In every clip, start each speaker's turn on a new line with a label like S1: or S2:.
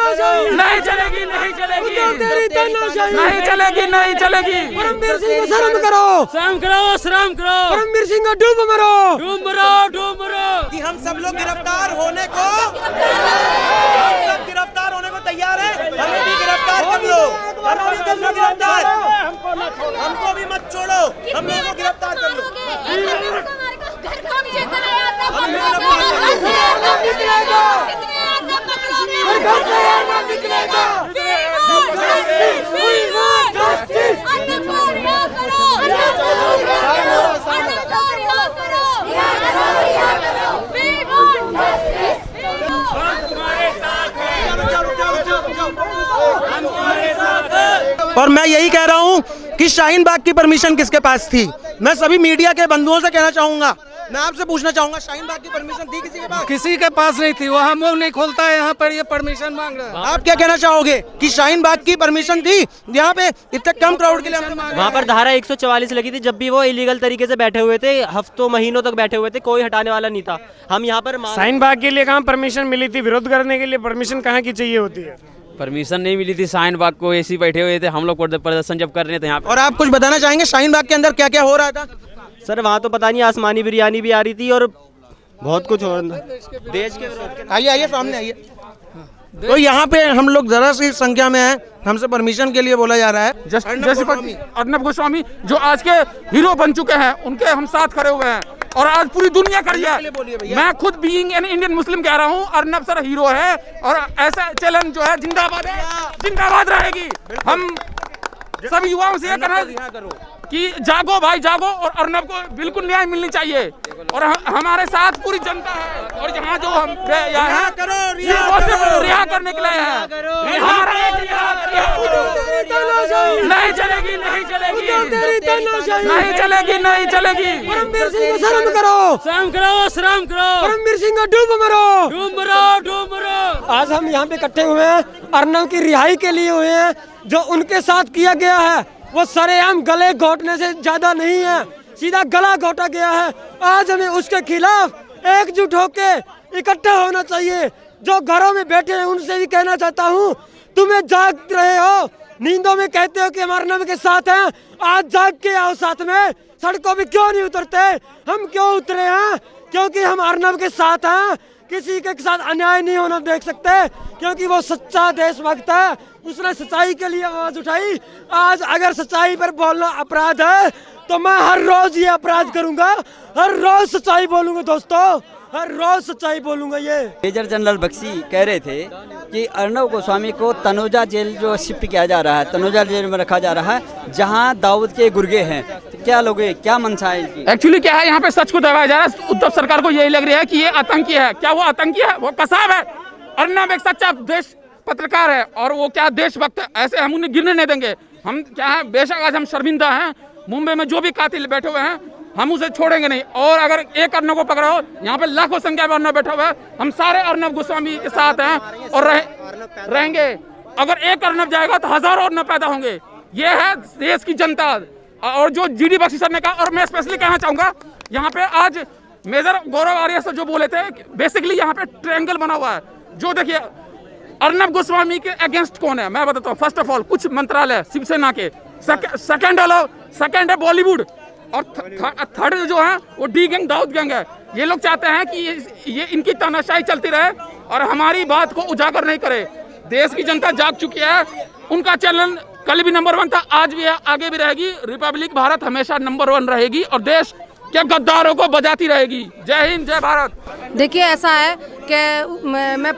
S1: नहीं चलेगी, नहीं चलेगी, नहीं चलेगी, नहीं चलेगी।
S2: परमवीर सिंह शर्म करो,
S1: शर्म करो, शर्म करो।
S2: परमवीर सिंह डूब मरो,
S1: डूब मरो, डूब मरो।
S3: कि हम सब लोग गिरफ्तार होने को तैयार है। हमें भी गिरफ्तार कर लो, हमें भी कर लो गिरफ्तार। हमको भी मत छोड़ो, हम लोगों को गिरफ्तार कर लो। और मैं यही कह रहा हूं कि शाहीन बाग की परमिशन किसके पास थी। मैं सभी मीडिया के बंधुओं से कहना चाहूंगा, मैं आपसे पूछना चाहूंगा, शाहीन बाग की परमिशन थी किसी के पास?
S2: किसी के पास नहीं थी, वहाँ मुंह नहीं खोलता है, यहाँ पर ये परमिशन मांग रहा है।
S3: आप क्या कहना चाहोगे कि शाहीन बाग की परमिशन थी यहाँ पे इतने कम क्राउड के लिए?
S4: वहाँ पर धारा 144 लगी थी, जब भी वो इलीगल तरीके से बैठे हुए थे, हफ्तों महीनों तक बैठे हुए थे, कोई हटाने वाला नहीं था। हम यहाँ पर
S2: शाहीन बाग के लिए कहाँ परमिशन मिली थी? विरोध करने के लिए परमिशन कहाँ की चाहिए होती है?
S5: परमिशन नहीं मिली थी शाहीन बाग को, ऐसे ही बैठे हुए थे हम लोग प्रदर्शन जब कर रहे थे यहाँ पे।
S3: और आप कुछ बताना चाहेंगे शाहीन बाग के अंदर क्या क्या हो रहा था?
S4: सर वहाँ तो पता नहीं, आसमानी बिरयानी भी आ रही थी और बहुत कुछ हो रहा था देश के।
S3: आइए आइए सामने आइए। तो यहाँ पे हम लोग जरा सी संख्या में हैं, हमसे परमिशन के लिए बोला जा रहा है।
S1: अर्नब गोस्वामी जो आज के हीरो बन चुके हैं, उनके हम साथ खड़े हुए हैं और आज पूरी दुनिया खड़ी है। मैं खुद बीइंग एन इंडियन मुस्लिम कह रहा हूँ, अर्नब सर हीरो है और ऐसा चैलेंज जो है जिंदाबाद है, जिंदाबाद रहेगी। हम सभी युवाओं से ये कहना कि जागो भाई जागो, और अर्नब को बिल्कुल न्याय मिलनी चाहिए। और हमारे साथ पूरी जनता है, और यहाँ जो हम रिहा करने के लिए है। नहीं चलेगी, नहीं चलेगी, नहीं चलेगी, नहीं चलेगी।
S2: परमवीर सिंह शर्म करो,
S1: शर्म करो, शर्म करो।
S2: परमवीर सिंह डूब मरो,
S1: डूब मरो, डूब मरो।
S2: आज हम यहाँ पे इकट्ठे हुए हैं, अर्नब की रिहाई के लिए हुए हैं। जो उनके साथ किया गया है वो सरेआम गले घोटने से ज्यादा नहीं है, सीधा गला घोटा गया है। आज हमें उसके खिलाफ एकजुट होके इकट्ठा होना चाहिए। जो घरों में बैठे हैं उनसे भी कहना चाहता हूँ, तुम्हें जाग रहे हो, नींदों में कहते हो कि हम अर्नब के साथ हैं, आज जाग के आओ साथ में। सड़कों पे क्यों नहीं उतरते? हम क्यों उतरे हैं? क्योंकि हम अर्नब के साथ हैं। किसी के साथ अन्याय नहीं होना देख सकते, क्योंकि वो सच्चा देशभक्त है। उसने सच्चाई के लिए आवाज उठाई। आज अगर सच्चाई पर बोलना अपराध है तो मैं हर रोज ये अपराध करूंगा, हर रोज सच्चाई बोलूंगा दोस्तों, हर रोज सच्चाई बोलूंगा। ये
S6: मेजर जनरल बख्शी कह रहे थे कि अर्नब गोस्वामी को तनोजा जेल जो शिफ्ट किया जा रहा है, तनोजा जेल में रखा जा रहा है, जहां दाऊद के गुर्गे हैं। तो क्या लोग, क्या मंशा है इनकी?
S1: एक्चुअली क्या है, यहाँ पे सच को दबाया जा रहा है। उद्धव सरकार को यही लग रही है कि ये आतंकी है। क्या वो आतंकी है? वो कसाब है। अर्नब एक सच्चा देश पत्रकार है और वो क्या देशभक्त है। ऐसे हम उन्हें गिरने नहीं देंगे। हम क्या है, बेशक आज हम शर्मिंदा हैं, मुंबई में जो भी कातिल बैठे हुए हैं हम उसे छोड़ेंगे नहीं। और अगर एक अर्नब को पकड़ा हो, यहाँ पे लाखों संख्या में अर्नब बैठा हुआ है, हम सारे अर्नब गोस्वामी के साथ हैं और रहेंगे। अगर एक अर्नब जाएगा तो हजारों अर्नब पैदा होंगे। ये है देश की जनता। और जो जीडी बख्शी सर ने कहा, और मैं स्पेशली कहना चाहूंगा, यहाँ पे आज मेजर गौरव आर्य सर जो बोले थे, बेसिकली यहाँ पे ट्रायंगल बना हुआ है। जो देखिए अर्नब गोस्वामी के अगेंस्ट कौन है मैं बताता हूँ। फर्स्ट ऑफ ऑल कुछ मंत्रालय शिवसेना के, सेकंड है बॉलीवुड, और थर्ड जो है वो डी गैंग, दाऊद गैंग है। ये लोग चाहते हैं कि ये इनकी तानाशाही चलती रहे और हमारी बात को उजागर नहीं करे। देश की जनता जाग चुकी है। उनका चैनल कल भी नंबर 1 था, आज भी है, आगे भी रहेगी। रिपब्लिक भारत हमेशा नंबर 1 रहेगी और देश के गद्दारों को बजाती रहेगी। जय हिंद, जय भारत।
S7: देखिए ऐसा है कि मैं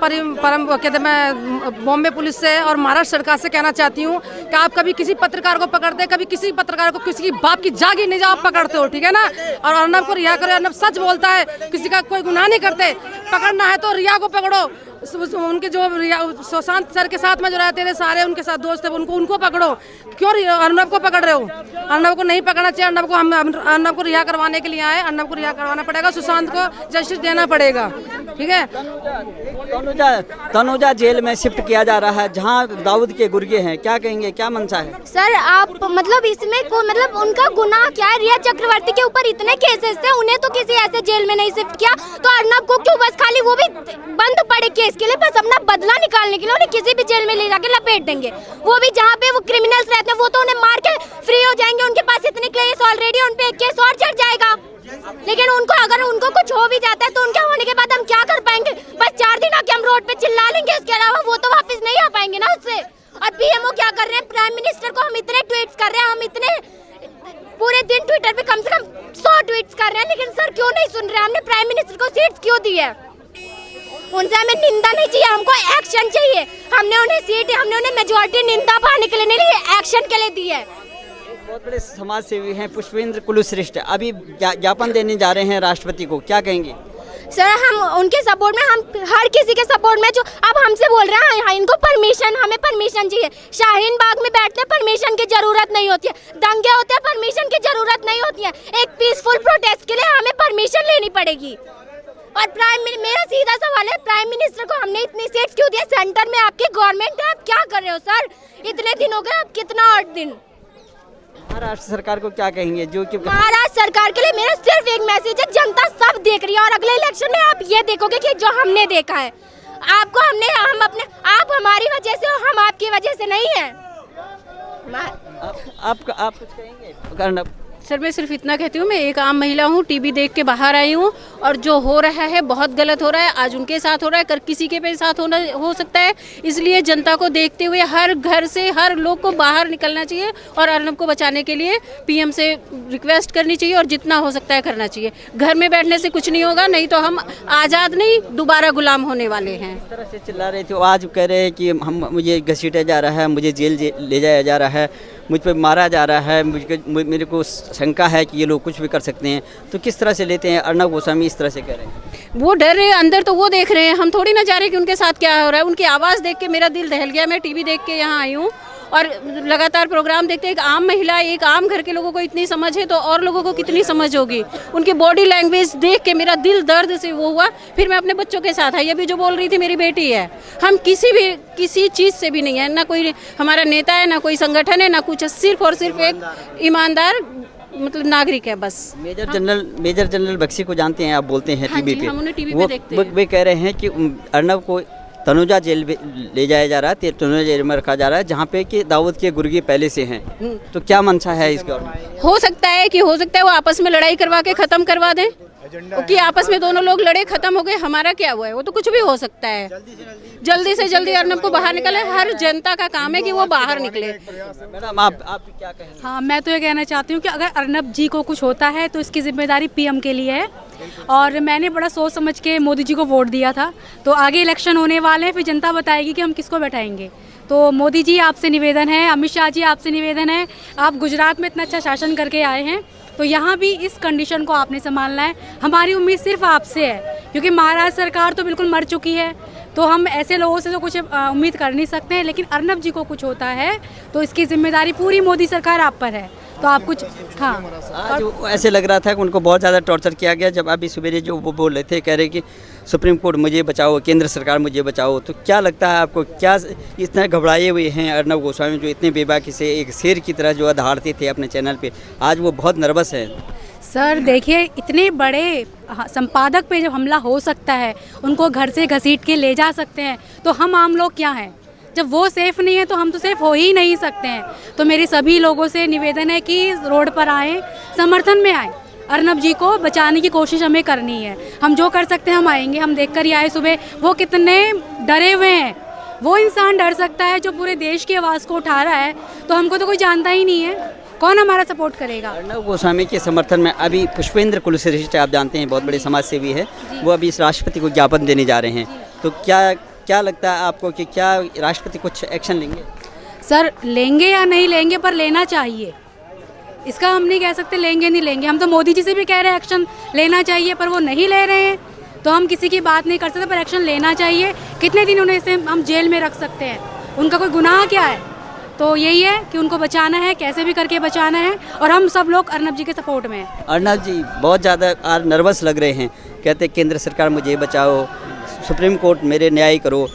S7: बॉम्बे पुलिस से और महाराष्ट्र सरकार से कहना चाहती हूँ कि आप कभी किसी पत्रकार को पकड़ते, कभी किसी पत्रकार को किसी की बाप की जागीर नहीं जाओ पकड़ते हो, ठीक है ना। और अर्नब को रिहा करो। अर्नब सच बोलता है, किसी का कोई गुनाह नहीं करते। पकड़ना है तो रिया को पकड़ो। उनके जो सुशांत सर के साथ में जो रहते थे सारे उनके साथ दोस्त थे, उनको पकड़ो। क्यों अर्नब को पकड़ रहे हो? अर्नब को नहीं पकड़ना चाहिए। अर्नब को हम अर्नब को रिहा करवाने के लिए आए। अर्नब को रिहा करवाना पड़ेगा, सुशांत को जस्टिस देना पड़ेगा, ठीक है।
S6: तनुजा जेल में शिफ्ट किया जा रहा है जहां दाऊद के गुर्गे हैं, क्या कहेंगे, क्या मंशा है?
S8: सर आप मतलब इसमें को मतलब उनका गुनाह क्या है? रिया चक्रवर्ती के ऊपर इतने केसेस थे, उन्हें तो किसी ऐसे जेल में नहीं शिफ्ट किया, तो अर्नब को क्यों बस खाली वो भी बंद पड़े केस के लिए, बस अपना बदला निकालने के लिए उन्हें किसी भी जेल में ले जाके लपेट देंगे। वो भी जहाँ पे वो क्रिमिनल्स रहते हैं वो तो उन्हें मार के फ्री हो जाएंगे, उनके पास इतने केस ऑलरेडी, उन पे एक केस और चढ़ जाएगा। लेकिन उनको अगर उनको कुछ हो भी जाता है तो उनके होने के बाद हम क्या कर पाएंगे? बस 4 दिन आके हम रोड पे चिल्ला लेंगे, उसके अलावा वो तो वापस नहीं आ पाएंगे ना उससे। और पीएमओ क्या कर रहे हैं? प्राइम मिनिस्टर को हम इतने ट्वीट्स कर रहे हैं, हम इतने पूरे दिन ट्विटर पे कम से कम 100 ट्वीट्स कर रहे हैं, लेकिन सर क्यों नहीं सुन रहे? हमने प्राइम मिनिस्टर को सीट्स क्यों दी है? उनसे हमें निंदा नहीं चाहिए, हमको एक्शन चाहिए। हमने उन्हें सीट, हमने उन्हें मेजोरिटी निंदा पाने के लिए नहीं, एक्शन के लिए दी है।
S6: बहुत बड़े समाज सेवी हैं पुष्पेंद्र कुलश्रेष्ठ, अभी ज्ञापन देने जा रहे हैं राष्ट्रपति को, क्या कहेंगे?
S8: सर हम उनके सपोर्ट में, हम हर किसी के सपोर्ट में जो अब हमसे बोल रहे हैं, इनको परमिशन, हमें परमिशन चाहिए। शाहीन बाग में बैठते परमिशन की जरूरत नहीं होती है, दंगे होते हैं परमिशन की जरूरत नहीं होती है, एक पीसफुल प्रोटेस्ट के लिए हमें परमिशन लेनी पड़ेगी। और मेरा सीधा सवाल है, प्राइम मिनिस्टर को हमने इतनी सीट्स क्यों दिए? सेंटर में आपकी गवर्नमेंट है, आप क्या कर रहे हो सर? इतने दिन हो गए, अब कितना 8 दिन।
S6: महाराष्ट्र सरकार को क्या कहेंगे? जो कि
S8: महाराष्ट्र सरकार के लिए मेरा सिर्फ एक मैसेज है, जनता सब देख रही है और अगले इलेक्शन में आप ये देखोगे कि जो हमने देखा है, आपको हमने, हम अपने, आप हमारी वजह से हो, हम आपकी वजह से नहीं है।
S6: आप कुछ कहेंगे?
S9: सर मैं सिर्फ इतना कहती हूँ, मैं एक आम महिला हूँ, टीवी देख के बाहर आई हूँ और जो हो रहा है बहुत गलत हो रहा है। आज उनके साथ हो रहा है, कर किसी के भी साथ हो सकता है। इसलिए जनता को देखते हुए हर घर से हर लोग को बाहर निकलना चाहिए और अर्नब को बचाने के लिए पीएम से रिक्वेस्ट करनी चाहिए और जितना हो सकता है करना चाहिए। घर में बैठने से कुछ नहीं होगा, नहीं तो हम आज़ाद नहीं दोबारा गुलाम होने वाले हैं।
S6: इस तरह से चिल्ला रहे थे, आज कह रहे हैं कि मुझे घसीटा जा रहा है, मुझे जेल ले जाया जा रहा है, मुझ पर मारा जा रहा है, मेरे को शंका है कि ये लोग कुछ भी कर सकते हैं। तो किस तरह से लेते हैं? अर्नब गोस्वामी इस तरह से कह रहे हैं,
S9: वो डर रहे हैं अंदर, तो वो देख रहे हैं, हम थोड़ी ना जा रहे कि उनके साथ क्या हो रहा है। उनकी आवाज़ देख के मेरा दिल दहल गया। मैं टीवी देख के यहाँ आई हूँ और लगातार प्रोग्राम देखते, एक आम महिला, एक आम घर के लोगों को इतनी समझ है तो और लोगों को कितनी समझ होगी। उनकी बॉडी लैंग्वेज देख के मेरा दिल दर्द से वो हुआ। फिर मैं अपने बच्चों के साथ आई, अभी जो बोल रही थी मेरी बेटी है। हम किसी चीज़ से भी नहीं है, ना कोई हमारा नेता है, ना कोई संगठन है, ना कुछ है, सिर्फ और सिर्फ एक ईमानदार मतलब नागरिक है बस।
S6: मेजर जनरल बख्शी को जानते हैं आप? बोलते हैं टीवी पे,
S9: हम उन्हें टीवी पे देखते हैं।
S6: वे कह रहे हैं कि अर्नब को तनुजा जेल ले जाया जा रहा है, तनुजा जेल में रखा जा रहा है जहाँ पे कि दाऊद के गुर्गे पहले से हैं। तो क्या मंशा है इसका?
S9: हो सकता है वो आपस में लड़ाई करवा के ख़त्म करवा दें कि आपस में दोनों लोग लड़े, खत्म हो गए, हमारा क्या हुआ है? वो तो कुछ भी हो सकता है। जल्दी से जल्दी अर्नब को बाहर निकले, हर जनता का काम है कि वो बाहर निकले।
S6: मैडम आप क्या कहेंगे?
S10: हाँ, मैं तो ये कहना चाहती हूँ कि अगर अर्नब जी को कुछ होता है तो इसकी जिम्मेदारी पीएम के लिए है। और मैंने बड़ा सोच समझ के मोदी जी को वोट दिया था, तो आगे इलेक्शन होने वाले हैं, फिर जनता बताएगी कि हम किसको बैठाएंगे। तो मोदी जी आपसे निवेदन है, अमित शाह जी आपसे निवेदन है, आप गुजरात में इतना अच्छा शासन करके आए हैं, तो यहाँ भी इस कंडीशन को आपने संभालना है। हमारी उम्मीद सिर्फ आपसे है, क्योंकि महाराष्ट्र सरकार तो बिल्कुल मर चुकी है, तो हम ऐसे लोगों से तो कुछ उम्मीद कर नहीं सकते हैं। लेकिन अर्नब जी को कुछ होता है तो इसकी जिम्मेदारी पूरी मोदी सरकार आप पर है, तो आप कुछ। हाँ,
S6: आज ऐसे लग रहा था कि उनको बहुत ज़्यादा टॉर्चर किया गया। जब अभी सवेरे जो वो बोल रहे थे, कह रहे कि सुप्रीम कोर्ट मुझे बचाओ, केंद्र सरकार मुझे बचाओ, तो क्या लगता है आपको, क्या इतना घबराए हुए हैं अर्नब गोस्वामी जो इतने बेबाकी से एक शेर की तरह जो दहाड़ते थे अपने चैनल पे, आज वो बहुत नर्वस है?
S10: सर देखिए, इतने बड़े संपादक पे जब हमला हो सकता है, उनको घर से घसीट के ले जा सकते हैं, तो हम आम लोग क्या हैं? जब वो सेफ़ नहीं है तो हम तो सेफ़ हो ही नहीं सकते हैं। तो मेरी सभी लोगों से निवेदन है कि रोड पर आएँ, समर्थन में आएँ। अर्नब जी को बचाने की कोशिश हमें करनी है, हम जो कर सकते हैं हम आएंगे। हम देख कर ही आए सुबह, वो कितने डरे हुए हैं। वो इंसान डर सकता है जो पूरे देश की आवाज़ को उठा रहा है, तो हमको तो कोई जानता ही नहीं है, कौन हमारा सपोर्ट करेगा?
S6: अर्नब गोस्वामी के समर्थन में अभी पुष्पेंद्र कुलश्रेष्ठ, आप जानते हैं बहुत बड़े समाज सेवी है, वो अभी इस राष्ट्रपति को ज्ञापन देने जा रहे हैं। तो क्या लगता है आपको कि क्या राष्ट्रपति कुछ एक्शन लेंगे?
S10: सर लेंगे या नहीं लेंगे, पर लेना चाहिए। इसका हम नहीं कह सकते लेंगे नहीं लेंगे। हम तो मोदी जी से भी कह रहे हैं एक्शन लेना चाहिए, पर वो नहीं ले रहे हैं, तो हम किसी की बात नहीं कर सकते, पर एक्शन लेना चाहिए। कितने दिन उन्हें इसे हम जेल में रख सकते हैं? उनका कोई गुनाह क्या है? तो यही है कि उनको बचाना है, कैसे भी करके बचाना है, और हम सब लोग अर्नब जी के सपोर्ट में हैं।
S6: अर्नब जी बहुत ज़्यादा नर्वस लग रहे हैं, कहते केंद्र सरकार मुझे बचाओ, सुप्रीम कोर्ट मेरे न्याय करो।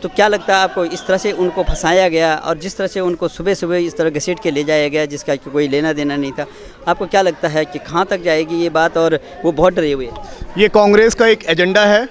S6: तो क्या लगता है आपको, इस तरह से उनको फंसाया गया और जिस तरह से उनको सुबह सुबह इस तरह घसीट के ले जाया गया जिसका कोई लेना देना नहीं था, आपको क्या लगता है कि कहाँ तक जाएगी ये बात? और वो बहुत डरे हुए हैं।
S11: ये कांग्रेस का एक एजेंडा है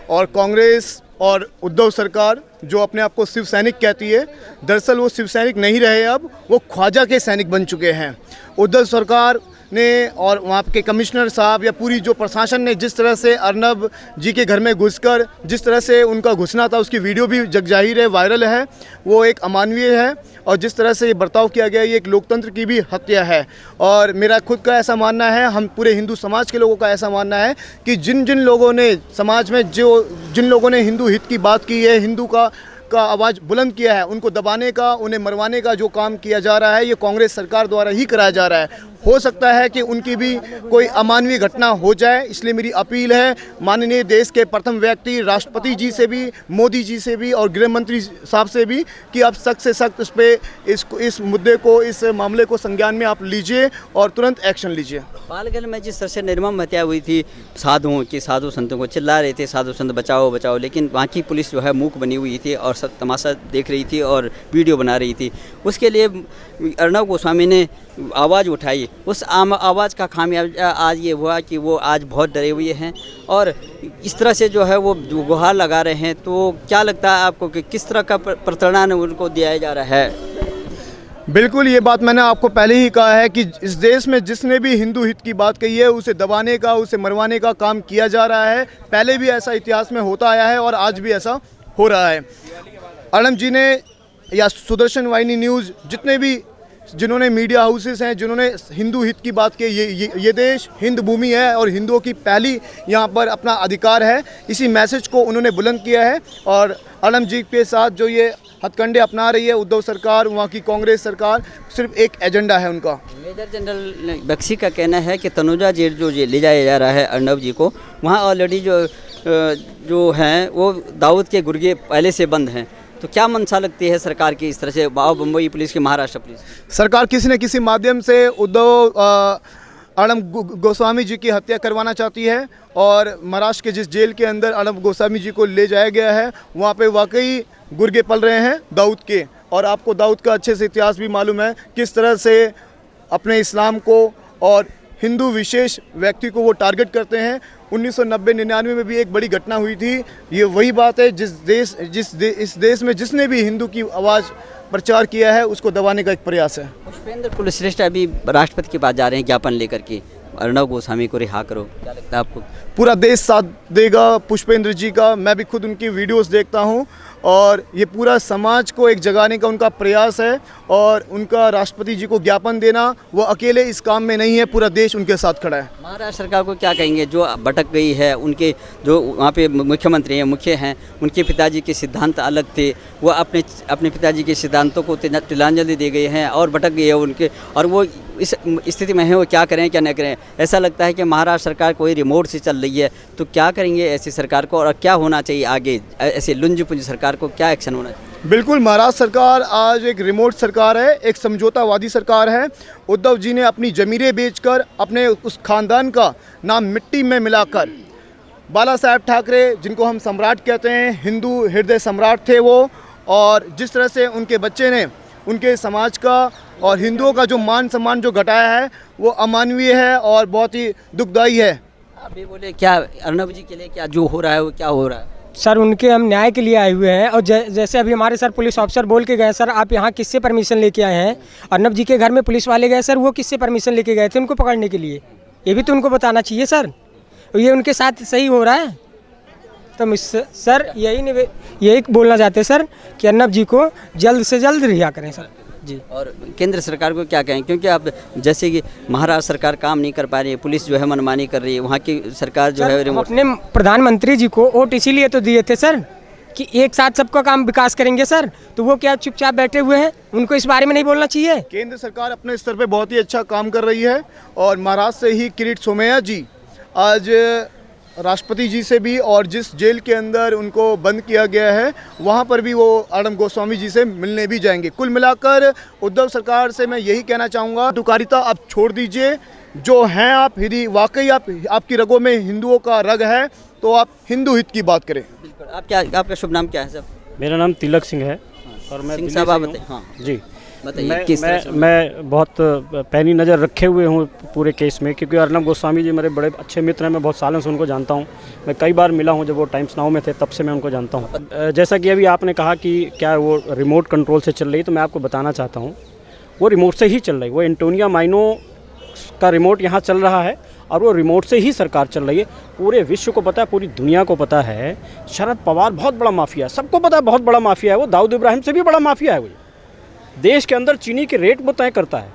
S11: और कांग्रेस और उद्धव सरकार जो अपने आप को शिव सैनिक कहती है, दरअसल वो शिव सैनिक नहीं रहे, अब वो ख्वाजा के सैनिक बन चुके हैं। उद्धव सरकार ने और वहाँ के कमिश्नर साहब या पूरी जो प्रशासन ने जिस तरह से अर्नब जी के घर में घुसकर जिस तरह से उनका घुसना था, उसकी वीडियो भी जगजाहिर है, वायरल है, वो एक अमानवीय है। और जिस तरह से ये बर्ताव किया गया, ये एक लोकतंत्र की भी हत्या है। और मेरा खुद का ऐसा मानना है, हम पूरे हिंदू समाज के लोगों का ऐसा मानना है कि जिन जिन लोगों ने समाज में जिन लोगों ने हिंदू हित की बात की है, हिंदू का आवाज़ बुलंद किया है, उनको दबाने का, उन्हें मरवाने का जो काम किया जा रहा है, ये कांग्रेस सरकार द्वारा ही कराया जा रहा है। हो सकता है कि उनकी भी कोई अमानवीय घटना हो जाए, इसलिए मेरी अपील है माननीय देश के प्रथम व्यक्ति राष्ट्रपति जी से भी, मोदी जी से भी और गृह मंत्री साहब से भी कि आप सख्त से सख्त इस पे इस मुद्दे को, इस मामले को संज्ञान में आप लीजिए और तुरंत एक्शन लीजिए।
S6: पालघर में जिस तरह से निर्मम हत्या हुई थी साधुओं की, साधु संतों को चिल्ला रहे थे साधु संत बचाओ बचाओ, लेकिन वहाँ की पुलिस जो है मूक बनी हुई थी और सब तमाशा देख रही थी और वीडियो बना रही थी। उसके लिए अर्नब गोस्वामी ने आवाज़ उठाई, उस आवाज़ का खामियाजा आज ये हुआ कि वो आज बहुत डरे हुए हैं और इस तरह से जो है वो गुहार लगा रहे हैं। तो क्या लगता है आपको कि किस तरह का प्रताड़ना उनको दिया जा रहा है?
S11: बिल्कुल, ये बात मैंने आपको पहले ही कहा है कि इस देश में जिसने भी हिंदू हित की बात कही है, उसे दबाने का, उसे मरवाने का काम किया जा रहा है। पहले भी ऐसा इतिहास में होता आया है और आज भी ऐसा हो रहा है। अर्नब जी ने या सुदर्शन वाहिनी न्यूज़, जितने भी जिन्होंने मीडिया हाउसेस हैं, जिन्होंने हिंदू हित की बात की, ये देश हिंद भूमि है और हिंदुओं की पहली यहाँ पर अपना अधिकार है, इसी मैसेज को उन्होंने बुलंद किया है। और अर्नब जी के साथ जो ये हथकंडे अपना रही है उद्धव सरकार, वहाँ की कांग्रेस सरकार, सिर्फ एक एजेंडा है उनका।
S6: मेजर जनरल बख्शी का कहना है कि तनुजा जेल जो ले जाया जा रहा है अर्नब जी को, वहाँ ऑलरेडी जो हैं वो दाऊद के गुर्गे पहले से बंद हैं। तो क्या मंशा लगती है सरकार की इस तरह से, बम्बई पुलिस की, महाराष्ट्र पुलिस?
S11: सरकार किसी न किसी माध्यम से उद्धव अर्नब गोस्वामी जी की हत्या करवाना चाहती है और महाराष्ट्र के जिस जेल के अंदर अर्नब गोस्वामी जी को ले जाया गया है, वहाँ पे वाकई गुर्गे पल रहे हैं दाऊद के। और आपको दाऊद का अच्छे से इतिहास भी मालूम है, किस तरह से अपने इस्लाम को और हिंदू विशेष व्यक्ति को वो टारगेट करते हैं। 1990-99 में भी एक बड़ी घटना हुई थी। ये वही बात है, इस देश में जिसने भी हिंदू की आवाज़ प्रचार किया है, उसको दबाने का एक प्रयास है।
S6: पुष्पेंद्र कुलश्रेष्ठ अभी राष्ट्रपति के पास जा रहे हैं ज्ञापन लेकर के, अर्नब गोस्वामी को रिहा करो, क्या लगता है आपको?
S11: पूरा देश साथ देगा पुष्पेंद्र जी का। मैं भी खुद उनकी वीडियोस देखता हूं और ये पूरा समाज को एक जगाने का उनका प्रयास है और उनका राष्ट्रपति जी को ज्ञापन देना, वो अकेले इस काम में नहीं है, पूरा देश उनके साथ खड़ा है।
S6: महाराष्ट्र सरकार को क्या कहेंगे जो भटक गई है? उनके जो वहाँ पे मुख्यमंत्री हैं, मुख्य हैं, उनके पिताजी के सिद्धांत अलग थे, वो अपने पिताजी के सिद्धांतों को तिलांजलि दे गए हैं और भटक गए हैं उनके, और वो इस स्थिति में है, वो क्या करें क्या न करें। ऐसा लगता है कि महाराष्ट्र सरकार कोई रिमोट से चल रही है। तो क्या करेंगे ऐसी सरकार को और क्या होना चाहिए आगे? ऐसे लुंज पुंज सरकार को क्या एक्शन होना चाहिए?
S11: बिल्कुल, महाराष्ट्र सरकार आज एक रिमोट सरकार है, एक समझौतावादी सरकार है। उद्धव जी ने अपनी ज़मीरें बेचकर, अपने उस खानदान का नाम मिट्टी में मिलाकर, बाला साहेब ठाकरे जिनको हम सम्राट कहते हैं, हिंदू हृदय सम्राट थे वो, और जिस तरह से उनके बच्चे ने उनके समाज का और हिंदुओं का जो मान सम्मान जो घटाया है, वो अमानवीय है और बहुत ही दुखदायी है।
S6: अभी बोले क्या अर्नब जी के लिए क्या जो हो रहा है वो क्या हो रहा है?
S2: सर उनके हम न्याय के लिए आए हुए हैं और जैसे अभी हमारे सर पुलिस ऑफिसर बोल के गए, सर आप यहाँ किससे परमिशन लेके आए हैं? अर्नब जी के घर में पुलिस वाले गए, सर वो किससे परमिशन लेके गए थे उनको पकड़ने के लिए? ये भी तो उनको बताना चाहिए सर। ये उनके साथ सही हो रहा है? तो सर यही बोलना चाहते हैं सर कि अर्नब जी को जल्द से जल्द रिहा करें सर जी।
S6: और केंद्र सरकार को क्या कहें, क्योंकि आप जैसे कि महाराष्ट्र सरकार काम नहीं कर पा रही है, पुलिस जो है मनमानी कर रही है, वहाँ की सरकार जो है रिमोट।
S2: अपने प्रधानमंत्री जी को वोट इसीलिए तो दिए थे सर कि एक साथ सबका काम विकास करेंगे सर, तो वो क्या चुपचाप बैठे हुए हैं? उनको इस बारे में नहीं बोलना चाहिए?
S11: केंद्र सरकार अपने स्तर पे बहुत ही अच्छा काम कर रही है और महाराष्ट्र से ही किरीट सोमैया जी आज राष्ट्रपति जी से भी, और जिस जेल के अंदर उनको बंद किया गया है वहाँ पर भी वो अर्नब गोस्वामी जी से मिलने भी जाएंगे। कुल मिलाकर उद्धव सरकार से मैं यही कहना चाहूँगा, दुकारिता अब छोड़ दीजिए, जो हैं आप यदि वाकई आपकी रगों में हिंदुओं का रग है तो आप हिंदू हित की बात करें।
S6: बिल्कुल। आप क्या, आपका शुभ नाम क्या है सर?
S12: मेरा नाम तिलक सिंह है और मैं
S6: सिंह
S12: दिल्ली
S6: साहब
S12: से
S6: आप
S12: हूँ।
S6: बताइए। हाँ
S12: जी,
S6: बताइए किस तरह से?
S12: मैं बहुत पैनी नज़र रखे हुए हूँ पूरे केस में, क्योंकि अर्नब गोस्वामी जी मेरे बड़े अच्छे मित्र हैं। मैं बहुत सालों से उनको जानता हूँ, मैं कई बार मिला हूँ, जब वो टाइम्स नाउ में थे तब से मैं उनको जानता हूँ। जैसा कि अभी आपने कहा कि क्या वो रिमोट कंट्रोल से चल रही, तो मैं आपको बताना चाहता हूँ वो रिमोट से ही चल रही। वो एंटोनिया माइनो का रिमोट यहाँ चल रहा है और वो रिमोट से ही सरकार चल रही है। पूरे विश्व को पता है, पूरी दुनिया को पता है, शरद पवार बहुत बड़ा माफिया है, सबको पता है बहुत बड़ा माफिया है वो। दाऊद इब्राहिम से भी बड़ा माफिया है वो। देश के अंदर चीनी के रेट वो तय करता है।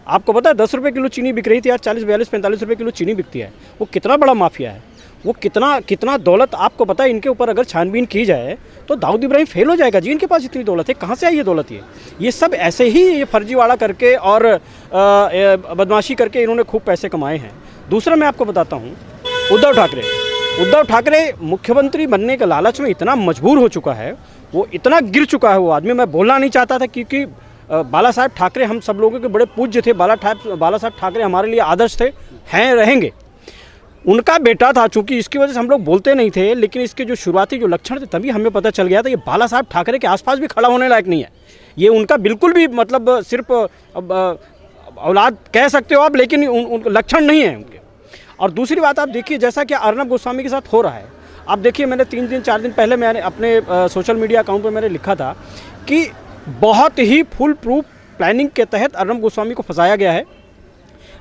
S12: आपको पता है 10 रुपये किलो चीनी बिक रही थी, आज 40, 42, 45 रुपये किलो चीनी बिकती है। वो कितना बड़ा माफिया है, वो कितना दौलत आपको पता है। इनके ऊपर अगर छानबीन की जाए तो दाऊद इब्राहिम फेल हो जाएगा जी। इनके पास इतनी दौलत है, कहाँ से आई ये दौलत? ये सब ऐसे ही ये फर्जीवाड़ा करके और बदमाशी करके इन्होंने खूब पैसे कमाए हैं। दूसरा मैं आपको बताता हूँ, उद्धव ठाकरे मुख्यमंत्री बनने के लालच में इतना मजबूर हो चुका है, वो इतना गिर चुका है वो आदमी। मैं बोलना नहीं चाहता था क्योंकि बाला साहब ठाकरे हम सब लोगों के बड़े पूज्य थे। बाला साहब ठाकरे हमारे लिए आदर्श थे, हैं, रहेंगे। उनका बेटा था, चूंकि इसकी वजह से हम लोग बोलते नहीं थे, लेकिन इसके जो शुरुआती जो लक्षण थे तभी हमें पता चल गया था ये बाला साहब ठाकरे के आसपास भी खड़ा होने लायक नहीं है। ये उनका बिल्कुल भी मतलब सिर्फ औलाद कह सकते हो आप, लेकिन उन लक्षण नहीं है उनके। और दूसरी बात आप देखिए, जैसा कि अर्नब गोस्वामी के साथ हो रहा है, आप देखिए मैंने 4 दिन पहले मैंने अपने सोशल मीडिया अकाउंट पर मैंने लिखा था कि बहुत ही फुल प्रूफ प्लानिंग के तहत अर्नब गोस्वामी को फंसाया गया है।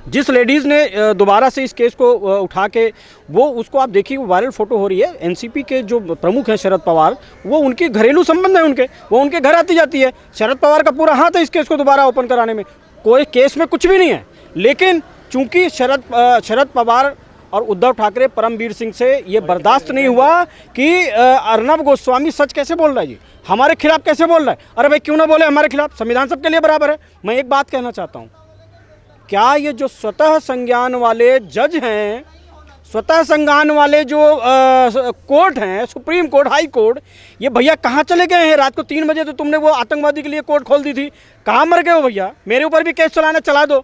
S12: जिस लेडीज़ ने दोबारा से इस केस को उठा के वो उसको आप देखिए वो वायरल फोटो हो रही है। एनसीपी के जो प्रमुख हैं शरद पवार, वो उनके घरेलू संबंध है उनके, वो उनके घर आती जाती है। शरद पवार का पूरा हाथ है इस केस को दोबारा ओपन कराने में। कोई केस में कुछ भी नहीं है, लेकिन चूंकि शरद पवार और उद्धव ठाकरे परमवीर सिंह से ये बर्दाश्त नहीं हुआ कि अर्नब गोस्वामी सच कैसे बोल रहा है जी, हमारे खिलाफ कैसे बोल रहा है। अरे भाई क्यों ना बोले हमारे खिलाफ, संविधान सबके लिए बराबर है। मैं एक बात कहना चाहता हूँ, क्या ये जो स्वतः संज्ञान वाले जज हैं, स्वतः संज्ञान वाले जो कोर्ट हैं, सुप्रीम कोर्ट, हाई कोर्ट, ये भैया कहाँ चले गए हैं? रात को 3 बजे तो तुमने वो आतंकवादी के लिए कोर्ट खोल दी थी, कहाँ मर गए हो भैया? मेरे ऊपर भी केस चलाना चला दो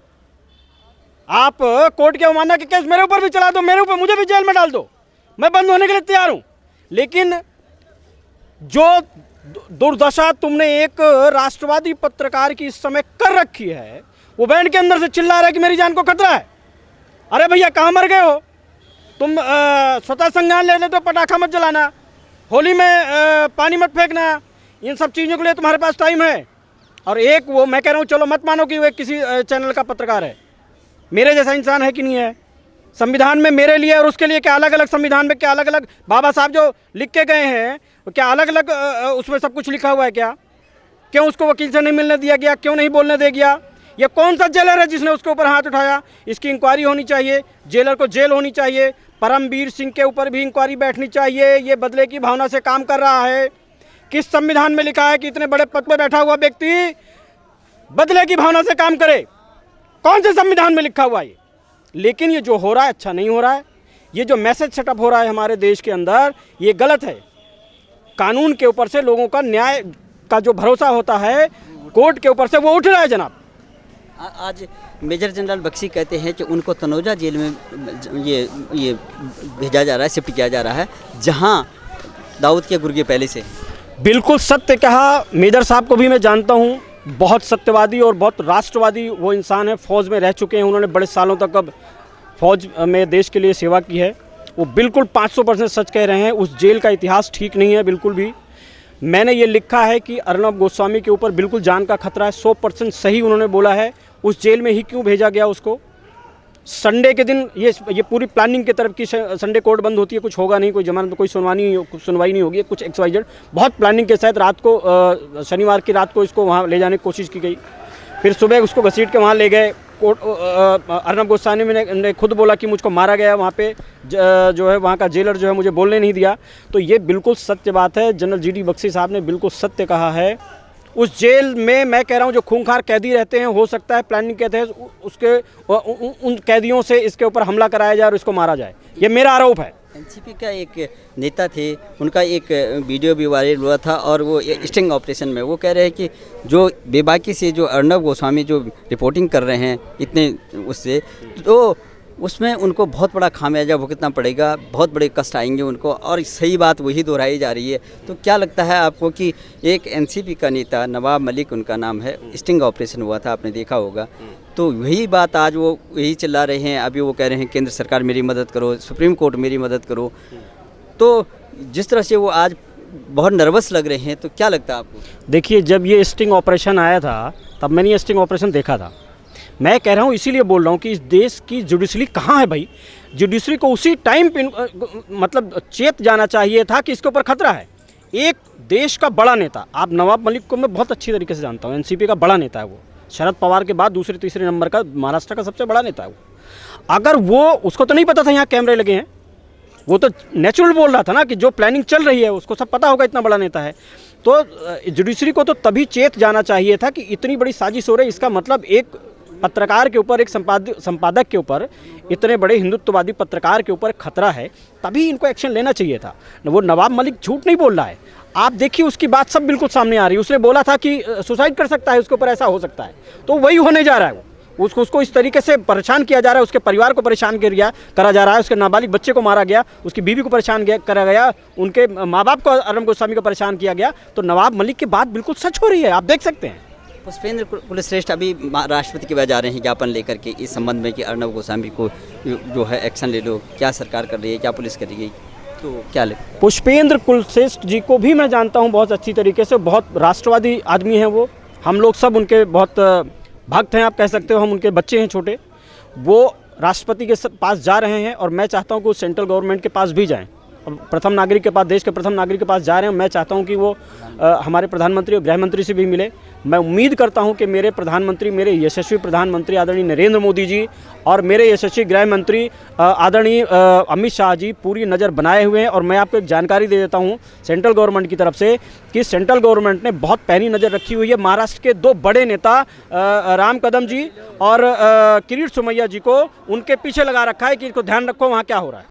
S12: आप, कोर्ट के अवमानना के केस मेरे ऊपर भी चला दो, मेरे ऊपर, मुझे भी जेल में डाल दो, मैं बंद होने के लिए तैयार हूँ। लेकिन जो दुर्दशा तुमने एक राष्ट्रवादी पत्रकार की इस समय कर रखी है, वो बैंड के अंदर से चिल्ला रहा है कि मेरी जान को खतरा है। अरे भैया कहाँ मर गए हो तुम? स्वतः संज्ञान ले लेते हो, पटाखा मत जलाना, होली में पानी मत फेंकना, इन सब चीज़ों के लिए तुम्हारे पास टाइम है। और एक वो मैं कह रहा हूँ, चलो मत मानो कि वो किसी चैनल का पत्रकार है, मेरे जैसा इंसान है कि नहीं है? संविधान में मेरे लिए और उसके लिए क्या अलग अलग, संविधान में क्या अलग अलग बाबा साहब जो लिख के गए हैं, क्या अलग अलग उसमें सब कुछ लिखा हुआ है क्या? क्यों उसको वकील से नहीं मिलने दिया गया, क्यों नहीं बोलने दिया गया? ये कौन सा जेलर है जिसने उसके ऊपर हाथ उठाया? इसकी इंक्वायरी होनी चाहिए, जेलर को जेल होनी चाहिए। परमवीर सिंह के ऊपर भी इंक्वायरी बैठनी चाहिए। ये बदले की भावना से काम कर रहा है। किस संविधान में लिखा है कि इतने बड़े पद पर बैठा हुआ व्यक्ति बदले की भावना से काम करे? कौन से संविधान में लिखा हुआ है ये? लेकिन ये जो हो रहा है अच्छा नहीं हो रहा है। ये जो मैसेज सेटअप हो रहा है हमारे देश के अंदर, ये गलत है। कानून के ऊपर से लोगों का, न्याय का जो भरोसा होता है कोर्ट के ऊपर से, वो उठ रहा है जनाब।
S6: आज मेजर जनरल बख्शी कहते हैं कि उनको तनोजा जेल में ये भेजा जा रहा है, शिफ्ट किया जा रहा है, जहां दाऊद के गुर्गे पहले से।
S12: बिल्कुल सत्य कहा। मेजर साहब को भी मैं जानता हूं, बहुत सत्यवादी और बहुत राष्ट्रवादी वो इंसान है। फ़ौज में रह चुके हैं, उन्होंने बड़े सालों तक अब फ़ौज में देश के लिए सेवा की है। वो बिल्कुल 500% सच कह रहे हैं। उस जेल का इतिहास ठीक नहीं है बिल्कुल भी। मैंने ये लिखा है कि अर्नब गोस्वामी के ऊपर बिल्कुल जान का खतरा है, 100% सही उन्होंने बोला है। उस जेल में ही क्यों भेजा गया उसको? संडे के दिन ये पूरी प्लानिंग की तरफ की, संडे कोर्ट बंद होती है, कुछ होगा नहीं, कोई जमानत, कोई सुनवाई नहीं होगी, कुछ XYZ, बहुत प्लानिंग के साथ रात को, शनिवार की रात को इसको वहाँ ले जाने की कोशिश की गई। फिर सुबह उसको घसीट के वहाँ ले गए। कोर्ट अर्नब गोस्वामी ने खुद बोला कि मुझको मारा गया वहाँ पे, जो है वहाँ का जेलर जो है मुझे बोलने नहीं दिया। तो ये बिल्कुल सत्य बात है। जनरल GD बख्शी साहब ने बिल्कुल सत्य कहा है। उस जेल में मैं कह रहा हूँ जो खूंखार कैदी रहते हैं, हो सकता है प्लानिंग के तहत उसके उन कैदियों से इसके ऊपर हमला कराया जाए और इसको मारा जाए। ये मेरा आरोप है।
S6: एनसीपी का एक नेता थे, उनका एक वीडियो भी वायरल हुआ था और वो स्टिंग ऑपरेशन में वो कह रहे हैं कि जो बेबाकी से जो अर्नब गोस्वामी जो रिपोर्टिंग कर रहे हैं इतने उससे, तो उसमें उनको बहुत बड़ा खामियाजा भुगतना पड़ेगा, बहुत बड़े कष्ट आएंगे उनको, और सही बात वही दोहराई जा रही है। तो क्या लगता है आपको कि एक एनसीपी का नेता नवाब मलिक उनका नाम है, स्टिंग ऑपरेशन हुआ था, आपने देखा होगा, तो वही बात आज वो यही चिल्ला रहे हैं, अभी वो कह रहे हैं केंद्र सरकार मेरी मदद करो, सुप्रीम कोर्ट मेरी मदद करो। तो जिस तरह से वो आज बहुत नर्वस लग रहे हैं, तो क्या लगता है आपको?
S12: देखिए, जब ये स्टिंग ऑपरेशन आया था तब मैंने ये स्टिंग ऑपरेशन देखा था। मैं कह रहा हूँ, इसीलिए बोल रहा हूँ कि इस देश की जुडिशरी कहाँ है भाई? जुडिशरी को उसी टाइम पे मतलब चेत जाना चाहिए था कि इसके ऊपर खतरा है। एक देश का बड़ा नेता, आप नवाब मलिक को मैं बहुत अच्छी तरीके से जानता हूँ, एनसीपी का बड़ा नेता है वो, शरद पवार के बाद दूसरे तीसरे नंबर का महाराष्ट्र का सबसे बड़ा नेता है वो। अगर वो, उसको तो नहीं पता था यहाँ कैमरे लगे हैं, वो तो नेचुरल बोल रहा था ना कि जो प्लानिंग चल रही है उसको सब पता होगा, इतना बड़ा नेता है। तो जुडिशरी को तो तभी चेत जाना चाहिए था कि इतनी बड़ी साजिश हो रही है। इसका मतलब एक पत्रकार के ऊपर, एक संपादक के ऊपर, इतने बड़े हिंदुत्ववादी पत्रकार के ऊपर खतरा है, तभी इनको एक्शन लेना चाहिए था। वो नवाब मलिक झूठ नहीं बोल रहा है, आप देखिए उसकी बात सब बिल्कुल सामने आ रही है। उसने बोला था कि सुसाइड कर सकता है, उसके ऊपर ऐसा हो सकता है, तो वही होने जा रहा है। उसको इस तरीके से परेशान किया जा रहा है, उसके परिवार को परेशान करा जा रहा है, उसके नाबालिग बच्चे को मारा गया, उसकी बीवी को परेशान करा गया, उनके माँ बाप को, अर्नब गोस्वामी को परेशान किया गया। तो नवाब मलिक की बात बिल्कुल सच हो रही है, आप देख सकते हैं।
S6: पुष्पेंद्र कुलश्रेष्ठ अभी राष्ट्रपति के पास जा रहे हैं ज्ञापन लेकर के इस संबंध में कि अर्नब गोस्वामी को जो है एक्शन ले लो। क्या सरकार कर रही है, क्या पुलिस कर रही है, तो क्या ले?
S12: पुष्पेंद्र कुलश्रेष्ठ जी को भी मैं जानता हूं बहुत अच्छी तरीके से, बहुत राष्ट्रवादी आदमी हैं वो। हम लोग सब उनके बहुत भक्त हैं, आप कह सकते हो, हम उनके बच्चे हैं छोटे। वो राष्ट्रपति के पास जा रहे हैं और मैं चाहता हूं कि वो सेंट्रल गवर्नमेंट के पास भी जाएं, और प्रथम नागरिक के पास, देश के प्रथम नागरिक के पास जा रहे हैं। मैं चाहता हूं कि वो हमारे प्रधानमंत्री और गृह मंत्री से भी मिले। मैं उम्मीद करता हूं कि मेरे प्रधानमंत्री, मेरे यशस्वी प्रधानमंत्री आदरणीय नरेंद्र मोदी जी और मेरे यशस्वी गृह मंत्री आदरणीय अमित शाह जी पूरी नज़र बनाए हुए हैं। और मैं आपको एक जानकारी दे देता हूं सेंट्रल गवर्नमेंट की तरफ से कि सेंट्रल गवर्नमेंट ने बहुत पैनी नज़र रखी हुई है महाराष्ट्र के दो बड़े नेता राम कदम जी और किरीट सोमैया जी को, उनके पीछे लगा रखा है कि इनको ध्यान रखो वहाँ क्या हो रहा है।